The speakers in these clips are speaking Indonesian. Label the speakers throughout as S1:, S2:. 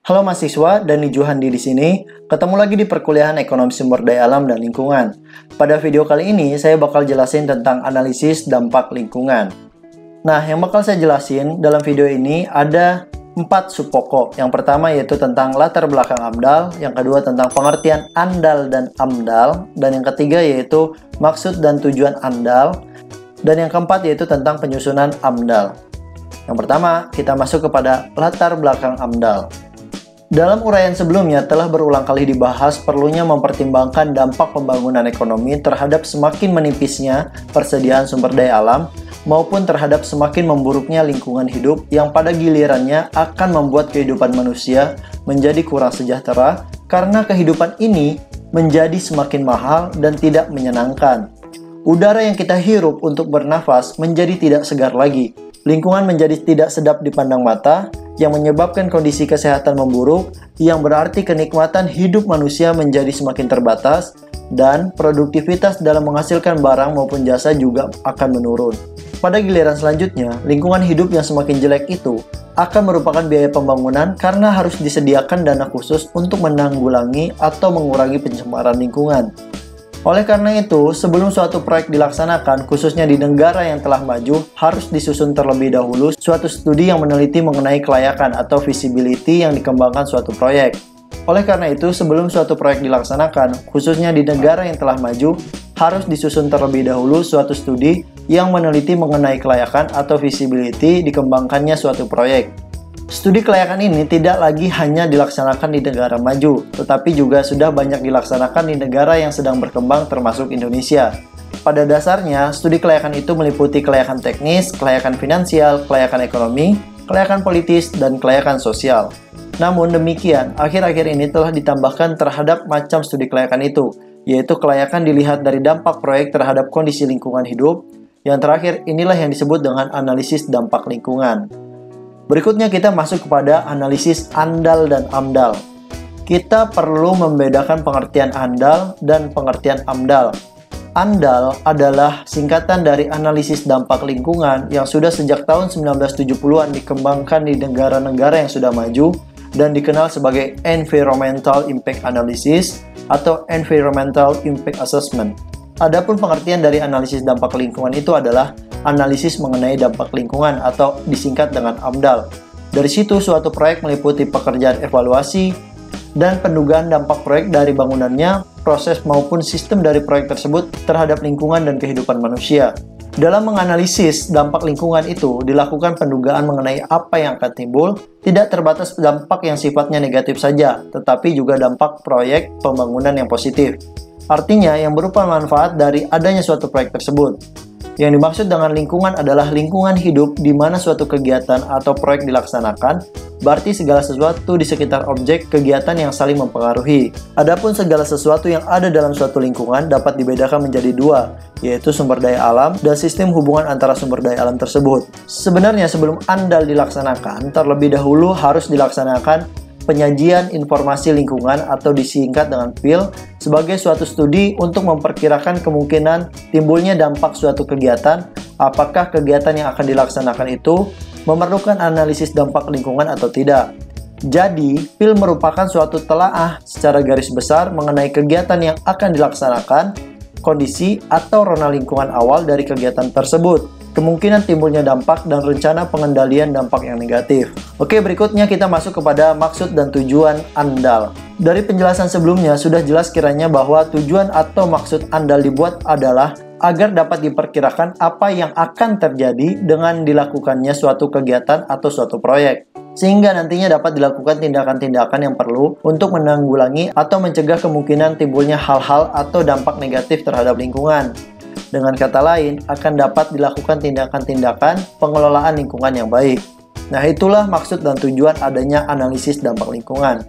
S1: Halo mahasiswa, Dani Juhandi di sini. Ketemu lagi di perkuliahan Ekonomi Sumber Daya Alam dan Lingkungan. Pada video kali ini, saya bakal jelasin tentang analisis dampak lingkungan. Nah, yang bakal saya jelasin dalam video ini ada 4 sub pokok. Yang pertama yaitu tentang latar belakang AMDAL, yang kedua tentang pengertian ANDAL dan AMDAL, dan yang ketiga yaitu maksud dan tujuan ANDAL, dan yang keempat yaitu tentang penyusunan AMDAL. Yang pertama, kita masuk kepada latar belakang AMDAL. Dalam uraian sebelumnya telah berulang kali dibahas perlunya mempertimbangkan dampak pembangunan ekonomi terhadap semakin menipisnya persediaan sumber daya alam maupun terhadap semakin memburuknya lingkungan hidup yang pada gilirannya akan membuat kehidupan manusia menjadi kurang sejahtera karena kehidupan ini menjadi semakin mahal dan tidak menyenangkan. Udara yang kita hirup untuk bernafas menjadi tidak segar lagi. Lingkungan menjadi tidak sedap dipandang mata, yang menyebabkan kondisi kesehatan memburuk, yang berarti kenikmatan hidup manusia menjadi semakin terbatas, dan produktivitas dalam menghasilkan barang maupun jasa juga akan menurun. Pada giliran selanjutnya, lingkungan hidup yang semakin jelek itu akan merupakan biaya pembangunan karena harus disediakan dana khusus untuk menanggulangi atau mengurangi pencemaran lingkungan. Oleh karena itu, sebelum suatu proyek dilaksanakan, khususnya di negara yang telah maju, harus disusun terlebih dahulu suatu studi yang meneliti mengenai kelayakan atau feasibility yang dikembangkan suatu proyek. Oleh karena itu, sebelum suatu proyek dilaksanakan, khususnya di negara yang telah maju, harus disusun terlebih dahulu suatu studi yang meneliti mengenai kelayakan atau feasibility dikembangkannya suatu proyek. Studi kelayakan ini tidak lagi hanya dilaksanakan di negara maju, tetapi juga sudah banyak dilaksanakan di negara yang sedang berkembang termasuk Indonesia. Pada dasarnya, studi kelayakan itu meliputi kelayakan teknis, kelayakan finansial, kelayakan ekonomi, kelayakan politis, dan kelayakan sosial. Namun demikian, akhir-akhir ini telah ditambahkan terhadap macam studi kelayakan itu, yaitu kelayakan dilihat dari dampak proyek terhadap kondisi lingkungan hidup. Yang terakhir, inilah yang disebut dengan analisis dampak lingkungan. Berikutnya kita masuk kepada analisis ANDAL dan AMDAL. Kita perlu membedakan pengertian ANDAL dan pengertian AMDAL. ANDAL adalah singkatan dari analisis dampak lingkungan yang sudah sejak tahun 1970-an dikembangkan di negara-negara yang sudah maju dan dikenal sebagai Environmental Impact Analysis atau Environmental Impact Assessment. Adapun pengertian dari analisis dampak lingkungan itu adalah analisis mengenai dampak lingkungan atau disingkat dengan AMDAL. Dari situ suatu proyek meliputi pekerjaan evaluasi dan pendugaan dampak proyek dari bangunannya, proses maupun sistem dari proyek tersebut terhadap lingkungan dan kehidupan manusia. Dalam menganalisis dampak lingkungan itu dilakukan pendugaan mengenai apa yang akan timbul, tidak terbatas dampak yang sifatnya negatif saja, tetapi juga dampak proyek pembangunan yang positif. Artinya yang berupa manfaat dari adanya suatu proyek tersebut. Yang dimaksud dengan lingkungan adalah lingkungan hidup di mana suatu kegiatan atau proyek dilaksanakan, berarti segala sesuatu di sekitar objek kegiatan yang saling mempengaruhi. Adapun segala sesuatu yang ada dalam suatu lingkungan dapat dibedakan menjadi dua, yaitu sumber daya alam dan sistem hubungan antara sumber daya alam tersebut. Sebenarnya sebelum ANDAL dilaksanakan, terlebih dahulu harus dilaksanakan penyajian informasi lingkungan atau disingkat dengan PIL sebagai suatu studi untuk memperkirakan kemungkinan timbulnya dampak suatu kegiatan, apakah kegiatan yang akan dilaksanakan itu memerlukan analisis dampak lingkungan atau tidak. Jadi, PIL merupakan suatu telaah secara garis besar mengenai kegiatan yang akan dilaksanakan, kondisi atau rona lingkungan awal dari kegiatan tersebut, kemungkinan timbulnya dampak dan rencana pengendalian dampak yang negatif. Oke, berikutnya kita masuk kepada maksud dan tujuan ANDAL. Dari penjelasan sebelumnya sudah jelas kiranya bahwa tujuan atau maksud ANDAL dibuat adalah agar dapat diperkirakan apa yang akan terjadi dengan dilakukannya suatu kegiatan atau suatu proyek, sehingga nantinya dapat dilakukan tindakan-tindakan yang perlu untuk menanggulangi atau mencegah kemungkinan timbulnya hal-hal atau dampak negatif terhadap lingkungan. Dengan kata lain, akan dapat dilakukan tindakan-tindakan pengelolaan lingkungan yang baik. Nah, itulah maksud dan tujuan adanya analisis dampak lingkungan.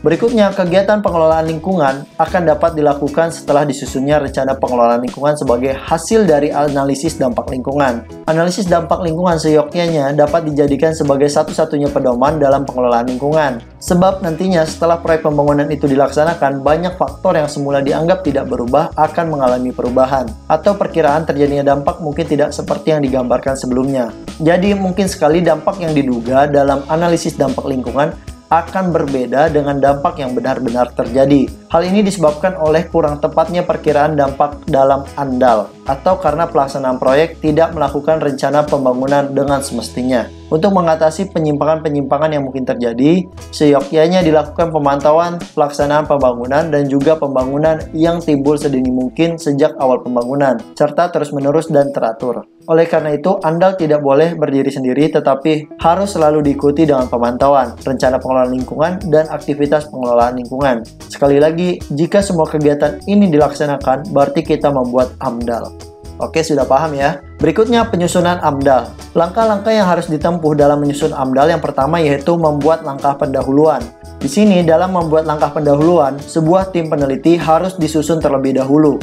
S1: Berikutnya, kegiatan pengelolaan lingkungan akan dapat dilakukan setelah disusunnya rencana pengelolaan lingkungan sebagai hasil dari analisis dampak lingkungan. Analisis dampak lingkungan seyogyanya dapat dijadikan sebagai satu-satunya pedoman dalam pengelolaan lingkungan. Sebab nantinya setelah proyek pembangunan itu dilaksanakan, banyak faktor yang semula dianggap tidak berubah akan mengalami perubahan. Atau perkiraan terjadinya dampak mungkin tidak seperti yang digambarkan sebelumnya. Jadi mungkin sekali dampak yang diduga dalam analisis dampak lingkungan akan berbeda dengan dampak yang benar-benar terjadi. Hal ini disebabkan oleh kurang tepatnya perkiraan dampak dalam AMDAL, atau karena pelaksanaan proyek tidak melakukan rencana pembangunan dengan semestinya. Untuk mengatasi penyimpangan-penyimpangan yang mungkin terjadi, seyogyanya dilakukan pemantauan pelaksanaan pembangunan dan juga pembangunan yang timbul sedini mungkin sejak awal pembangunan, serta terus-menerus dan teratur. Oleh karena itu, AMDAL tidak boleh berdiri sendiri, tetapi harus selalu diikuti dengan pemantauan, rencana pengelolaan lingkungan, dan aktivitas pengelolaan lingkungan. Sekali lagi, jika semua kegiatan ini dilaksanakan, berarti kita membuat AMDAL. Oke, sudah paham ya? Berikutnya, penyusunan AMDAL. Langkah-langkah yang harus ditempuh dalam menyusun AMDAL yang pertama yaitu membuat langkah pendahuluan. Di sini, dalam membuat langkah pendahuluan, sebuah tim peneliti harus disusun terlebih dahulu.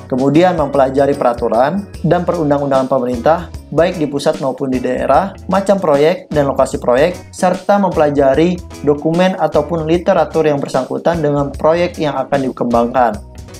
S1: Kemudian mempelajari peraturan dan perundang-undangan pemerintah, baik di pusat maupun di daerah, macam proyek dan lokasi proyek, serta mempelajari dokumen ataupun literatur yang bersangkutan dengan proyek yang akan dikembangkan.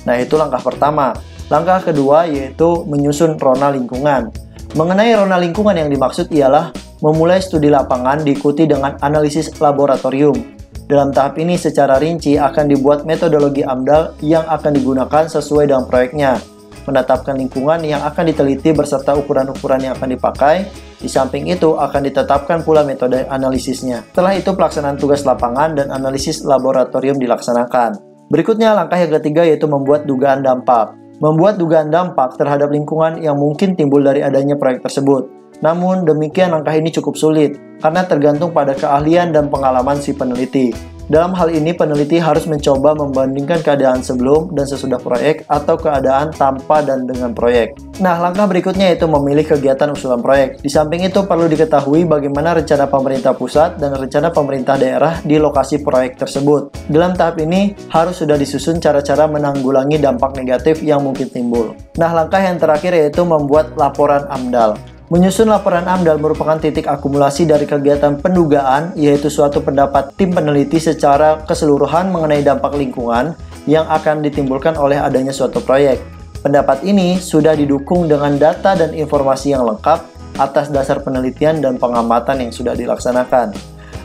S1: Nah, itu langkah pertama. Langkah kedua yaitu menyusun rona lingkungan. Mengenai rona lingkungan yang dimaksud ialah memulai studi lapangan diikuti dengan analisis laboratorium. Dalam tahap ini secara rinci akan dibuat metodologi AMDAL yang akan digunakan sesuai dengan proyeknya. Menetapkan lingkungan yang akan diteliti beserta ukuran-ukuran yang akan dipakai. Di samping itu akan ditetapkan pula metode analisisnya. Setelah itu pelaksanaan tugas lapangan dan analisis laboratorium dilaksanakan. Berikutnya langkah yang ketiga yaitu membuat dugaan dampak. Membuat dugaan dampak terhadap lingkungan yang mungkin timbul dari adanya proyek tersebut. Namun demikian langkah ini cukup sulit karena tergantung pada keahlian dan pengalaman si peneliti. Dalam hal ini peneliti harus mencoba membandingkan keadaan sebelum dan sesudah proyek atau keadaan tanpa dan dengan proyek. Nah, langkah berikutnya yaitu memilih kegiatan usulan proyek. Di samping itu perlu diketahui bagaimana rencana pemerintah pusat dan rencana pemerintah daerah di lokasi proyek tersebut. Dalam tahap ini harus sudah disusun cara-cara menanggulangi dampak negatif yang mungkin timbul. Nah, langkah yang terakhir yaitu membuat laporan AMDAL. Menyusun laporan AMDAL merupakan titik akumulasi dari kegiatan pendugaan, yaitu suatu pendapat tim peneliti secara keseluruhan mengenai dampak lingkungan yang akan ditimbulkan oleh adanya suatu proyek. Pendapat ini sudah didukung dengan data dan informasi yang lengkap atas dasar penelitian dan pengamatan yang sudah dilaksanakan.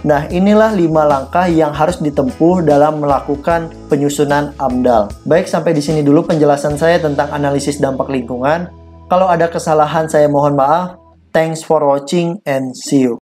S1: Nah, inilah 5 langkah yang harus ditempuh dalam melakukan penyusunan AMDAL. Baik, sampai di sini dulu penjelasan saya tentang analisis dampak lingkungan. Kalau ada kesalahan saya mohon maaf. Thanks for watching and see you.